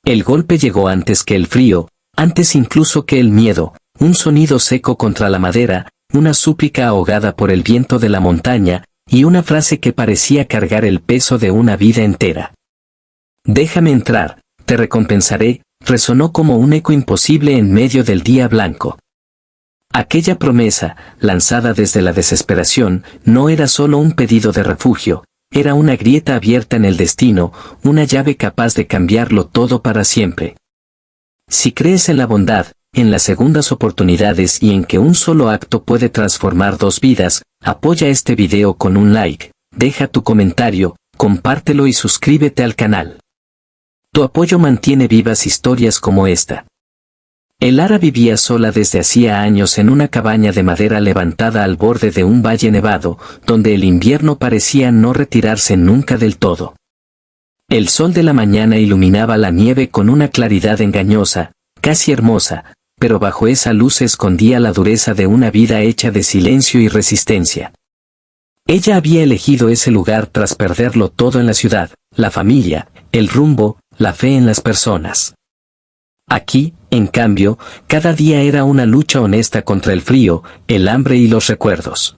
El golpe llegó antes que el frío, antes incluso que el miedo, un sonido seco contra la madera, una súplica ahogada por el viento de la montaña, y una frase que parecía cargar el peso de una vida entera. «Déjame entrar, te recompensaré», resonó como un eco imposible en medio del día blanco. Aquella promesa, lanzada desde la desesperación, no era solo un pedido de refugio, era una grieta abierta en el destino, una llave capaz de cambiarlo todo para siempre. Si crees en la bondad, en las segundas oportunidades y en que un solo acto puede transformar 2 vidas, apoya este video con un like, deja tu comentario, compártelo y suscríbete al canal. Tu apoyo mantiene vivas historias como esta. Elara vivía sola desde hacía años en una cabaña de madera levantada al borde de un valle nevado, donde el invierno parecía no retirarse nunca del todo. El sol de la mañana iluminaba la nieve con una claridad engañosa, casi hermosa, pero bajo esa luz se escondía la dureza de una vida hecha de silencio y resistencia. Ella había elegido ese lugar tras perderlo todo en la ciudad, la familia, el rumbo, la fe en las personas. Aquí, en cambio, cada día era una lucha honesta contra el frío, el hambre y los recuerdos.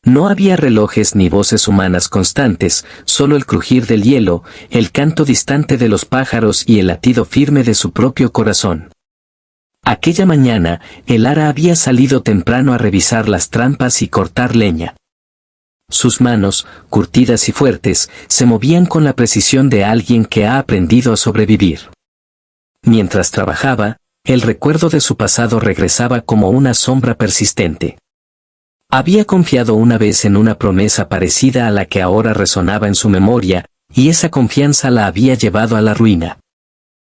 No había relojes ni voces humanas constantes, solo el crujir del hielo, el canto distante de los pájaros y el latido firme de su propio corazón. Aquella mañana, Elara había salido temprano a revisar las trampas y cortar leña. Sus manos, curtidas y fuertes, se movían con la precisión de alguien que ha aprendido a sobrevivir. Mientras trabajaba, el recuerdo de su pasado regresaba como una sombra persistente. Había confiado una vez en una promesa parecida a la que ahora resonaba en su memoria, y esa confianza la había llevado a la ruina.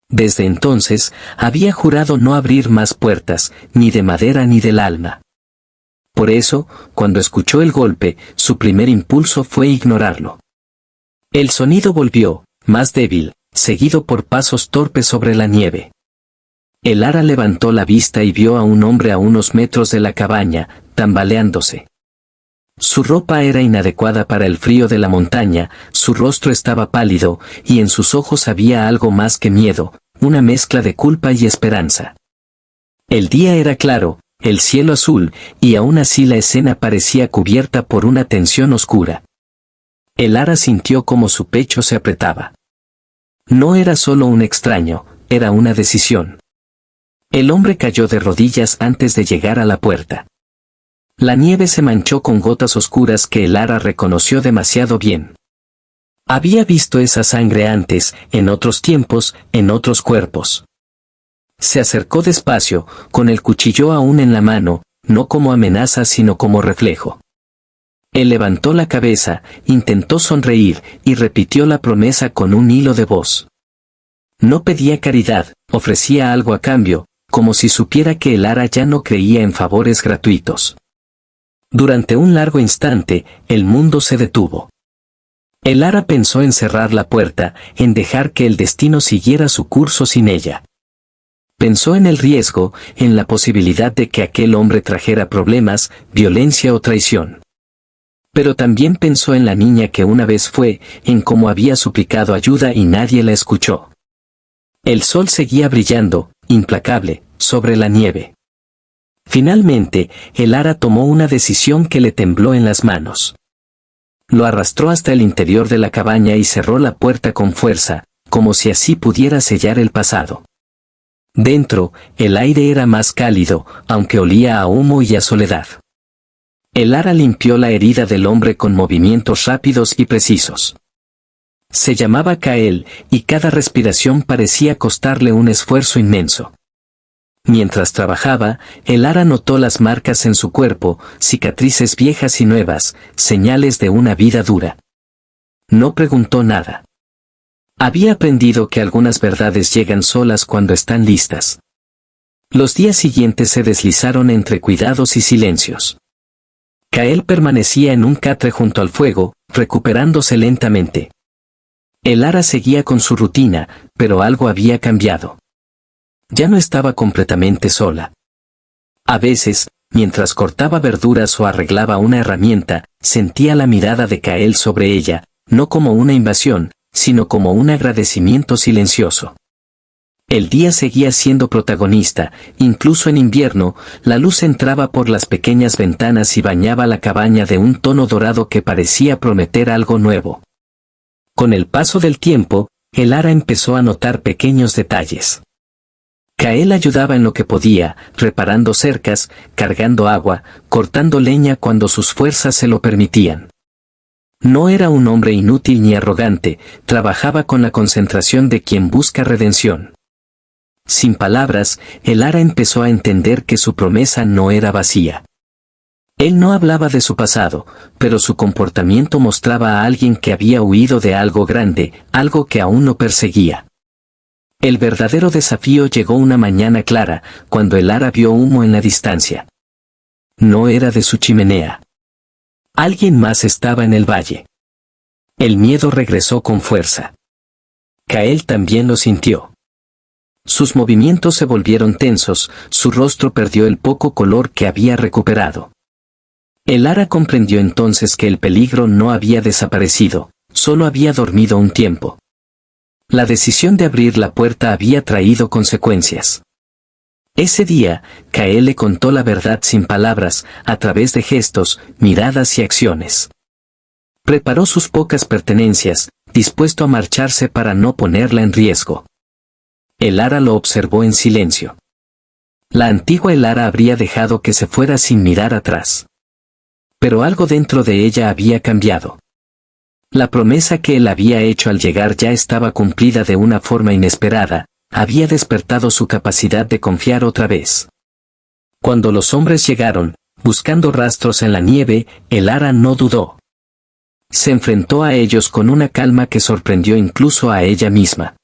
Desde entonces, había jurado no abrir más puertas, ni de madera ni del alma. Por eso, cuando escuchó el golpe, su primer impulso fue ignorarlo. El sonido volvió, más débil, seguido por pasos torpes sobre la nieve. Elara levantó la vista y vio a un hombre a unos metros de la cabaña, tambaleándose. Su ropa era inadecuada para el frío de la montaña, su rostro estaba pálido, y en sus ojos había algo más que miedo, una mezcla de culpa y esperanza. El día era claro, el cielo azul, y aún así la escena parecía cubierta por una tensión oscura. Elara sintió como su pecho se apretaba. No era solo un extraño, era una decisión. El hombre cayó de rodillas antes de llegar a la puerta. La nieve se manchó con gotas oscuras que Elara reconoció demasiado bien. Había visto esa sangre antes, en otros tiempos, en otros cuerpos. Se acercó despacio, con el cuchillo aún en la mano, no como amenaza sino como reflejo. Él levantó la cabeza, intentó sonreír, y repitió la promesa con un hilo de voz. No pedía caridad, ofrecía algo a cambio, como si supiera que Elara ya no creía en favores gratuitos. Durante un largo instante, el mundo se detuvo. Elara pensó en cerrar la puerta, en dejar que el destino siguiera su curso sin ella. Pensó en el riesgo, en la posibilidad de que aquel hombre trajera problemas, violencia o traición. Pero también pensó en la niña que una vez fue, en cómo había suplicado ayuda y nadie la escuchó. El sol seguía brillando, implacable, sobre la nieve. Finalmente, Elara tomó una decisión que le tembló en las manos. Lo arrastró hasta el interior de la cabaña y cerró la puerta con fuerza, como si así pudiera sellar el pasado. Dentro, el aire era más cálido, aunque olía a humo y a soledad. Elara limpió la herida del hombre con movimientos rápidos y precisos. Se llamaba Kael, y cada respiración parecía costarle un esfuerzo inmenso. Mientras trabajaba, Elara notó las marcas en su cuerpo, cicatrices viejas y nuevas, señales de una vida dura. No preguntó nada. Había aprendido que algunas verdades llegan solas cuando están listas. Los días siguientes se deslizaron entre cuidados y silencios. Kael permanecía en un catre junto al fuego, recuperándose lentamente. Elara seguía con su rutina, pero algo había cambiado. Ya no estaba completamente sola. A veces, mientras cortaba verduras o arreglaba una herramienta, sentía la mirada de Kael sobre ella, no como una invasión, sino como un agradecimiento silencioso. El día seguía siendo protagonista, incluso en invierno, la luz entraba por las pequeñas ventanas y bañaba la cabaña de un tono dorado que parecía prometer algo nuevo. Con el paso del tiempo, el Ara empezó a notar pequeños detalles. Kael ayudaba en lo que podía, reparando cercas, cargando agua, cortando leña cuando sus fuerzas se lo permitían. No era un hombre inútil ni arrogante, trabajaba con la concentración de quien busca redención. Sin palabras, el Ara empezó a entender que su promesa no era vacía. Él no hablaba de su pasado, pero su comportamiento mostraba a alguien que había huido de algo grande, algo que aún no perseguía. El verdadero desafío llegó una mañana clara, cuando el Ara vio humo en la distancia. No era de su chimenea. Alguien más estaba en el valle. El miedo regresó con fuerza. Kael también lo sintió. Sus movimientos se volvieron tensos, su rostro perdió el poco color que había recuperado. El Ara comprendió entonces que el peligro no había desaparecido, solo había dormido un tiempo. La decisión de abrir la puerta había traído consecuencias. Ese día, Kael le contó la verdad sin palabras, a través de gestos, miradas y acciones. Preparó sus pocas pertenencias, dispuesto a marcharse para no ponerla en riesgo. El Ara lo observó en silencio. La antigua El Ara habría dejado que se fuera sin mirar atrás. Pero algo dentro de ella había cambiado. La promesa que él había hecho al llegar ya estaba cumplida de una forma inesperada, había despertado su capacidad de confiar otra vez. Cuando los hombres llegaron, buscando rastros en la nieve, el Ara no dudó. Se enfrentó a ellos con una calma que sorprendió incluso a ella misma.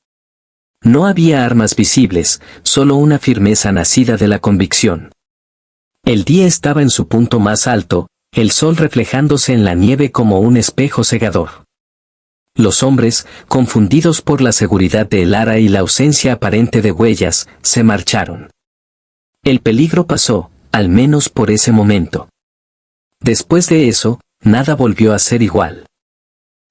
No había armas visibles, solo una firmeza nacida de la convicción. El día estaba en su punto más alto, el sol reflejándose en la nieve como un espejo cegador. Los hombres, confundidos por la seguridad de el Ara y la ausencia aparente de huellas, se marcharon. El peligro pasó, al menos por ese momento. Después de eso, nada volvió a ser igual.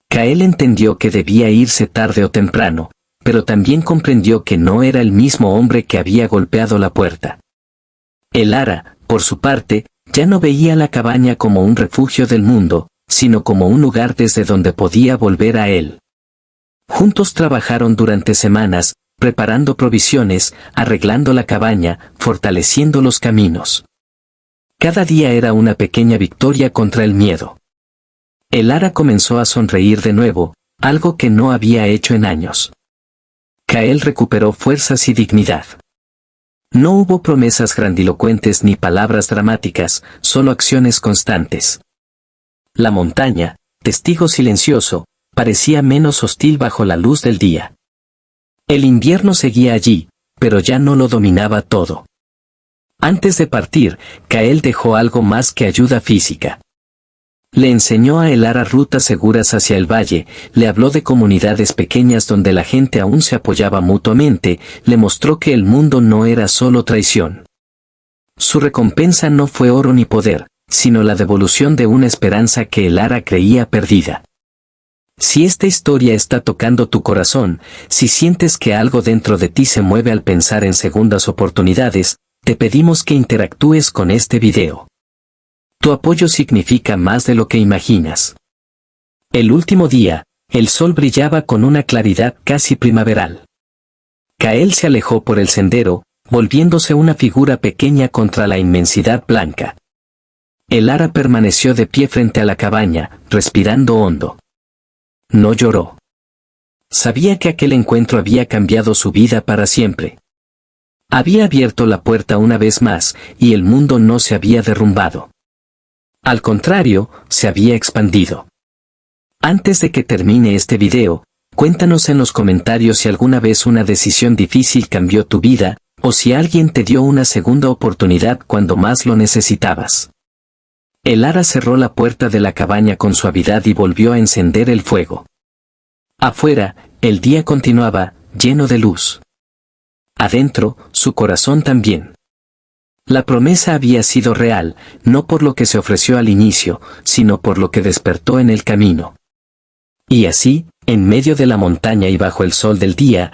Kael entendió que debía irse tarde o temprano, pero también comprendió que no era el mismo hombre que había golpeado la puerta. El Ara, por su parte, ya no veía la cabaña como un refugio del mundo, sino como un lugar desde donde podía volver a él. Juntos trabajaron durante semanas, preparando provisiones, arreglando la cabaña, fortaleciendo los caminos. Cada día era una pequeña victoria contra el miedo. El Ara comenzó a sonreír de nuevo, algo que no había hecho en años. Kael recuperó fuerzas y dignidad. No hubo promesas grandilocuentes ni palabras dramáticas, solo acciones constantes. La montaña, testigo silencioso, parecía menos hostil bajo la luz del día. El invierno seguía allí, pero ya no lo dominaba todo. Antes de partir, Kael dejó algo más que ayuda física. Le enseñó a el Ara rutas seguras hacia el valle, le habló de comunidades pequeñas donde la gente aún se apoyaba mutuamente, le mostró que el mundo no era solo traición. Su recompensa no fue oro ni poder, sino la devolución de una esperanza que el Ara creía perdida. Si esta historia está tocando tu corazón, si sientes que algo dentro de ti se mueve al pensar en segundas oportunidades, te pedimos que interactúes con este video. Tu apoyo significa más de lo que imaginas. El último día, el sol brillaba con una claridad casi primaveral. Kael se alejó por el sendero, volviéndose una figura pequeña contra la inmensidad blanca. El Ara permaneció de pie frente a la cabaña, respirando hondo. No lloró. Sabía que aquel encuentro había cambiado su vida para siempre. Había abierto la puerta una vez más, y el mundo no se había derrumbado. Al contrario, se había expandido. Antes de que termine este video, cuéntanos en los comentarios si alguna vez una decisión difícil cambió tu vida, o si alguien te dio una segunda oportunidad cuando más lo necesitabas. El Ara cerró la puerta de la cabaña con suavidad y volvió a encender el fuego. Afuera, el día continuaba, lleno de luz. Adentro, su corazón también. La promesa había sido real, no por lo que se ofreció al inicio, sino por lo que despertó en el camino. Y así, en medio de la montaña y bajo el sol del día,